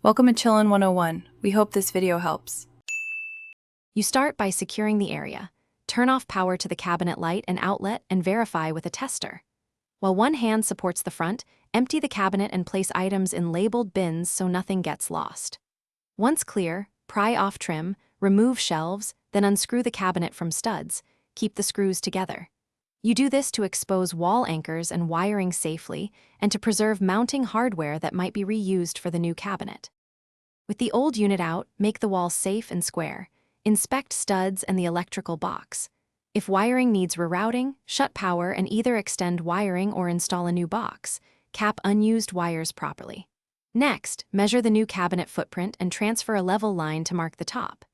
Welcome to Chillin' 101. We hope this video helps. You start by securing the area. Turn off power to the cabinet light and outlet and verify with a tester. While one hand supports the front, empty the cabinet and place items in labeled bins so nothing gets lost. Once clear, pry off trim, remove shelves, then unscrew the cabinet from studs. Keep the screws together. You do this to expose wall anchors and wiring safely and to preserve mounting hardware that might be reused for the new cabinet. With the old unit out, make the wall safe and square. Inspect studs and the electrical box. If wiring needs rerouting, shut power and either extend wiring or install a new box. Cap unused wires properly. Next, measure the new cabinet footprint and transfer a level line to mark the top.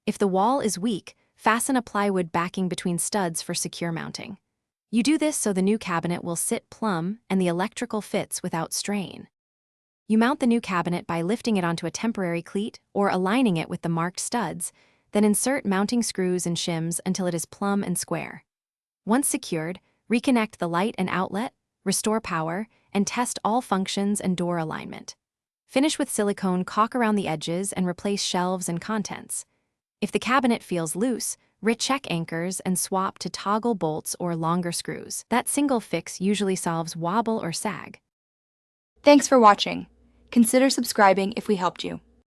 If the wall is weak, fasten a plywood backing between studs for secure mounting. You do this so the new cabinet will sit plumb and the electrical fits without strain. You mount the new cabinet by lifting it onto a temporary cleat or aligning it with the marked studs, then insert mounting screws and shims until it is plumb and square. Once secured, reconnect the light and outlet, restore power, and test all functions and door alignment. Finish with silicone caulk around the edges and replace shelves and contents. If the cabinet feels loose, recheck anchors and swap to toggle bolts or longer screws. That single fix usually solves wobble or sag. Thanks for watching. Consider subscribing if we helped you.